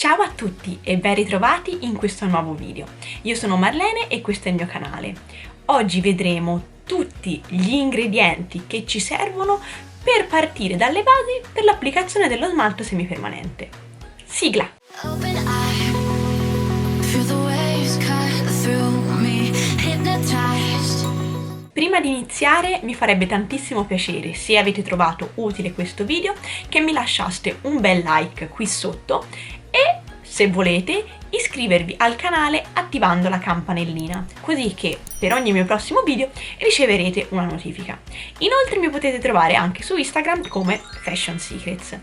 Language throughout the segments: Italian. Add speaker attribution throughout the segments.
Speaker 1: Ciao a tutti e ben ritrovati in questo nuovo video. Io sono Marlene e questo è il mio canale. Oggi vedremo tutti gli ingredienti che ci servono per partire dalle basi per l'applicazione dello smalto semipermanente. Sigla! Prima di iniziare mi farebbe tantissimo piacere, se avete trovato utile questo video, che mi lasciaste un bel like qui sotto e, se volete, iscrivervi al canale attivando la campanellina, così che per ogni mio prossimo video riceverete una notifica. Inoltre mi potete trovare anche su Instagram come Fashion Secrets.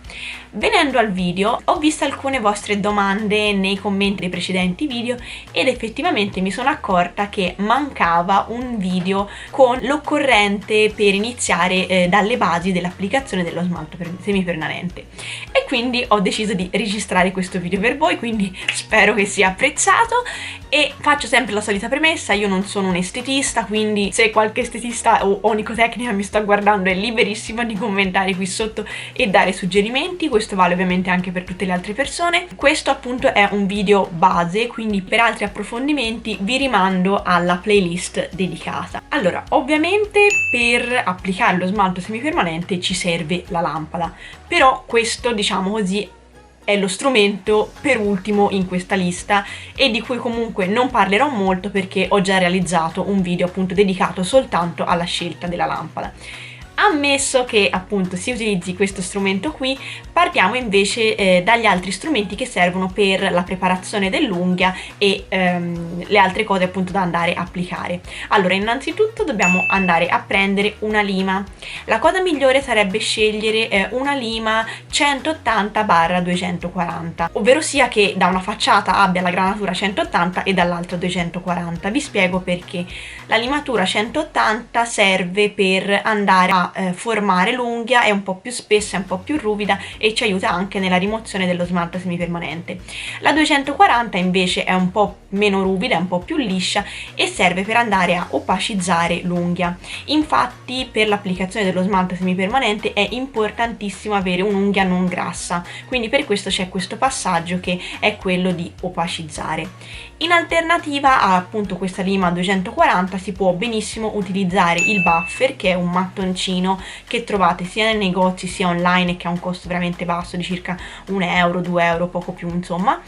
Speaker 1: Venendo al video, ho visto alcune vostre domande nei commenti dei precedenti video ed effettivamente mi sono accorta che mancava un video con l'occorrente per iniziare dalle basi dell'applicazione dello smalto semipermanente, e quindi ho deciso di registrare questo video per voi, quindi spero che sia apprezzato. E faccio sempre la solita premessa: io non sono un estetista, quindi se qualche estetista o onicotecnica mi sta guardando è liberissima di commentare qui sotto e dare suggerimenti. Questo vale ovviamente anche per tutte le altre persone. Questo appunto è un video base, quindi per altri approfondimenti vi rimando alla playlist dedicata. Allora, ovviamente per applicare lo smalto semipermanente ci serve la lampada, però questo, diciamo così, è lo strumento per ultimo in questa lista e di cui comunque non parlerò molto perché ho già realizzato un video appunto dedicato soltanto alla scelta della lampada. Ammesso che appunto si utilizzi questo strumento qui, partiamo invece dagli altri strumenti che servono per la preparazione dell'unghia e le altre cose appunto da andare a applicare. Allora, innanzitutto dobbiamo andare a prendere una lima. La cosa migliore sarebbe scegliere una lima 180/240, ovvero sia che da una facciata abbia la granatura 180 e dall'altra 240. Vi spiego perché. La limatura 180 serve per andare a formare l'unghia, è un po' più spessa, è un po' più ruvida e ci aiuta anche nella rimozione dello smalto semipermanente. La 240 invece è un po' meno ruvida, è un po' più liscia e serve per andare a opacizzare l'unghia. Infatti per l'applicazione dello smalto semipermanente è importantissimo avere un'unghia non grassa, quindi per questo c'è questo passaggio che è quello di opacizzare. In alternativa a appunto questa lima 240 si può benissimo utilizzare il buffer, che è un mattoncino che trovate sia nei negozi sia online e che ha un costo veramente basso di circa 1 euro, 2 euro, poco più insomma.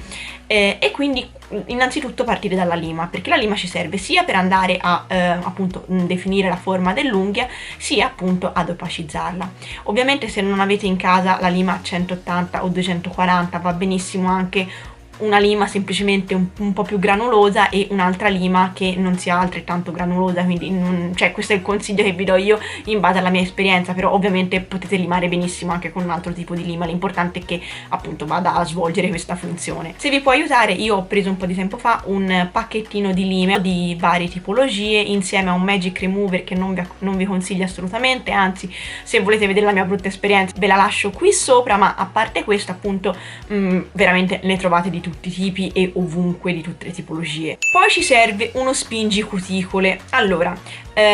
Speaker 1: E quindi innanzitutto partire dalla lima, perché la lima ci serve sia per andare a appunto definire la forma dell'unghia, sia appunto ad opacizzarla. Ovviamente se non avete in casa la lima 180 o 240 va benissimo anche una lima semplicemente un po' più granulosa e un'altra lima che non sia altrettanto granulosa, quindi cioè questo è il consiglio che vi do io in base alla mia esperienza, però ovviamente potete limare benissimo anche con un altro tipo di lima, l'importante è che appunto vada a svolgere questa funzione. Se vi può aiutare, io ho preso un po' di tempo fa un pacchettino di lime di varie tipologie insieme a un magic remover che non vi consiglio assolutamente, anzi se volete vedere la mia brutta esperienza ve la lascio qui sopra, ma a parte questo appunto veramente ne trovate di tutti i tipi e ovunque, di tutte le tipologie. Poi ci serve uno spingicuticole. Allora,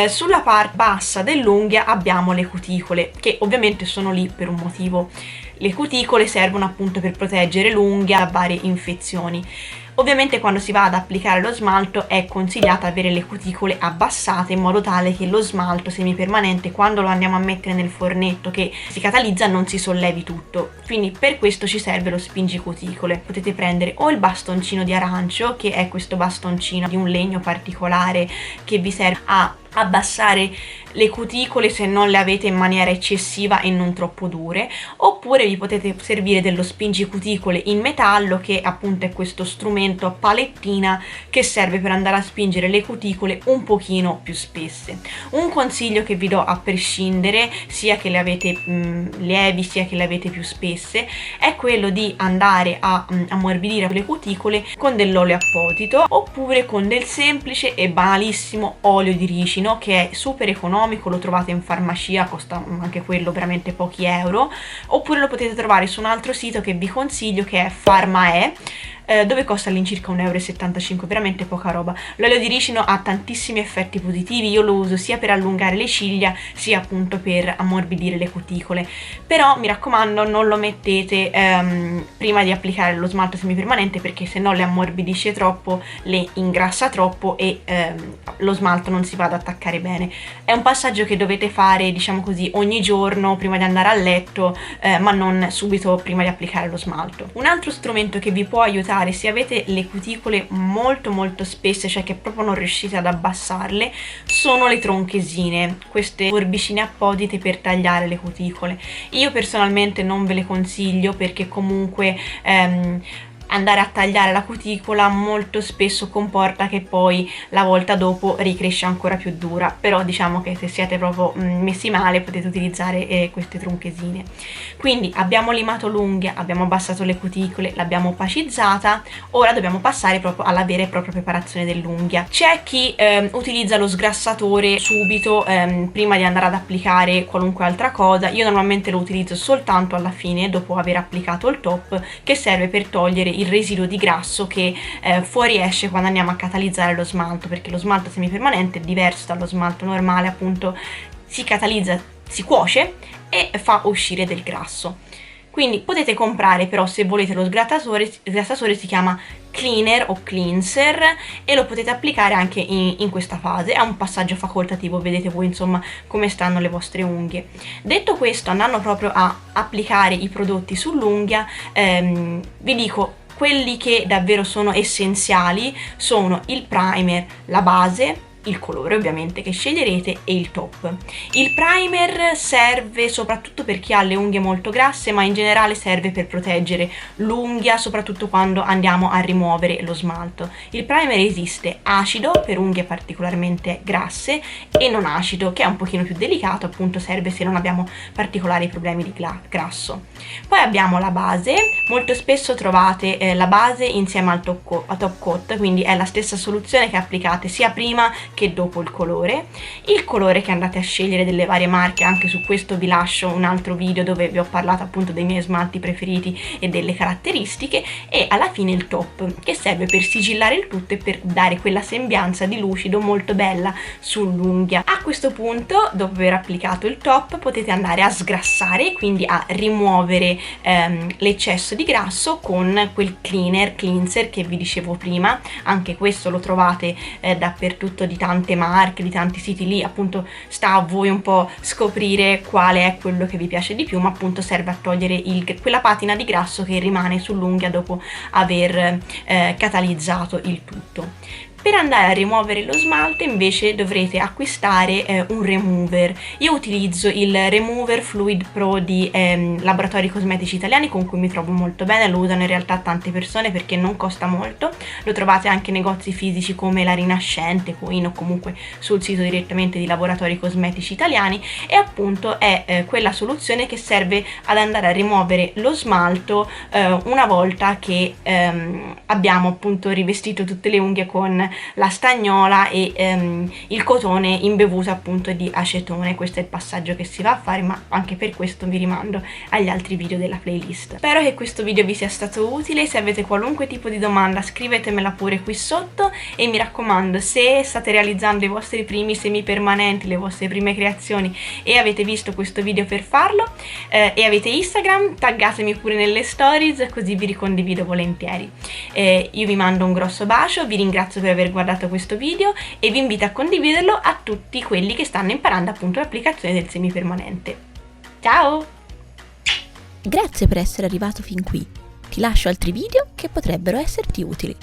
Speaker 1: sulla parte bassa dell'unghia abbiamo le cuticole, che ovviamente sono lì per un motivo. Le cuticole servono appunto per proteggere l'unghia da varie infezioni. Ovviamente quando si va ad applicare lo smalto è consigliato avere le cuticole abbassate in modo tale che lo smalto semipermanente, quando lo andiamo a mettere nel fornetto che si catalizza, non si sollevi tutto. Quindi per questo ci serve lo spingicuticole. Potete prendere o il bastoncino di arancio, che è questo bastoncino di un legno particolare che vi serve a abbassare le cuticole se non le avete in maniera eccessiva e non troppo dure, oppure vi potete servire dello spingicuticole in metallo, che appunto è questo strumento a palettina che serve per andare a spingere le cuticole un pochino più spesse. Un consiglio che vi do a prescindere, sia che le avete lievi sia che le avete più spesse, è quello di andare a ammorbidire le cuticole con dell'olio apposito oppure con del semplice e banalissimo olio di ricino, che è super economico, lo trovate in farmacia, costa anche quello veramente pochi euro, oppure lo potete trovare su un altro sito che vi consiglio, che è Pharmae, dove costa all'incirca 1,75 euro, veramente poca roba. L'olio di ricino ha tantissimi effetti positivi, io lo uso sia per allungare le ciglia sia appunto per ammorbidire le cuticole, però mi raccomando non lo mettete prima di applicare lo smalto semipermanente, perché se no le ammorbidisce troppo, le ingrassa troppo e lo smalto non si va ad attaccare bene. È un passaggio che dovete fare, diciamo così, ogni giorno prima di andare a letto, ma non subito prima di applicare lo smalto. Un altro strumento che vi può aiutare se avete le cuticole molto molto spesse, cioè che proprio non riuscite ad abbassarle, sono le tronchesine, queste forbicine apposite per tagliare le cuticole. Io personalmente non ve le consiglio perché comunque andare a tagliare la cuticola molto spesso comporta che poi la volta dopo ricresce ancora più dura, però diciamo che se siete proprio messi male potete utilizzare queste tronchesine. Quindi abbiamo limato l'unghia, abbiamo abbassato le cuticole, l'abbiamo opacizzata, ora dobbiamo passare proprio alla vera e propria preparazione dell'unghia. C'è chi utilizza lo sgrassatore subito prima di andare ad applicare qualunque altra cosa. Io normalmente lo utilizzo soltanto alla fine, dopo aver applicato il top, che serve per togliere il residuo di grasso che fuoriesce quando andiamo a catalizzare lo smalto, perché lo smalto semipermanente è diverso dallo smalto normale, appunto si catalizza, si cuoce e fa uscire del grasso. Quindi potete comprare, però se volete lo sgrassatore si chiama cleaner o cleanser e lo potete applicare anche in questa fase. È un passaggio facoltativo, vedete voi insomma come stanno le vostre unghie. Detto questo, andando proprio a applicare i prodotti sull'unghia, vi dico quelli che davvero sono essenziali: sono il primer, la base, il colore ovviamente che sceglierete e il top. Il primer serve soprattutto per chi ha le unghie molto grasse, ma in generale serve per proteggere l'unghia, soprattutto quando andiamo a rimuovere lo smalto. Il primer esiste acido per unghie particolarmente grasse e non acido, che è un pochino più delicato, appunto serve se non abbiamo particolari problemi di grasso. Poi abbiamo la base. Molto spesso trovate la base insieme al top coat, quindi è la stessa soluzione che applicate sia prima che dopo il colore che andate a scegliere delle varie marche. Anche su questo vi lascio un altro video dove vi ho parlato appunto dei miei smalti preferiti e delle caratteristiche, e alla fine il top, che serve per sigillare il tutto e per dare quella sembianza di lucido molto bella sull'unghia. A questo punto, dopo aver applicato il top, potete andare a sgrassare, quindi a rimuovere l'eccesso di grasso con quel cleanser che vi dicevo prima. Anche questo lo trovate dappertutto, di tante marche, di tanti siti, lì appunto sta a voi un po' scoprire quale è quello che vi piace di più, ma appunto serve a togliere quella patina di grasso che rimane sull'unghia dopo aver catalizzato il tutto. Per andare a rimuovere lo smalto invece dovrete acquistare un remover. Io utilizzo il Remover Fluid Pro di Laboratori Cosmetici Italiani, con cui mi trovo molto bene. Lo usano in realtà tante persone perché non costa molto. Lo trovate anche in negozi fisici come La Rinascente, Coin, o comunque sul sito direttamente di Laboratori Cosmetici Italiani, e appunto è quella soluzione che serve ad andare a rimuovere lo smalto una volta che abbiamo appunto rivestito tutte le unghie con la stagnola e il cotone imbevuto appunto di acetone. Questo è il passaggio che si va a fare, ma anche per questo vi rimando agli altri video della playlist. Spero che questo video vi sia stato utile. Se avete qualunque tipo di domanda scrivetemela pure qui sotto, e mi raccomando, se state realizzando i vostri primi semipermanenti, le vostre prime creazioni, e avete visto questo video per farlo e avete Instagram, taggatemi pure nelle stories, così vi ricondivido volentieri. Io vi mando un grosso bacio, vi ringrazio per aver guardato questo video e vi invito a condividerlo a tutti quelli che stanno imparando appunto l'applicazione del semipermanente. Ciao!
Speaker 2: Grazie per essere arrivato fin qui. Ti lascio altri video che potrebbero esserti utili.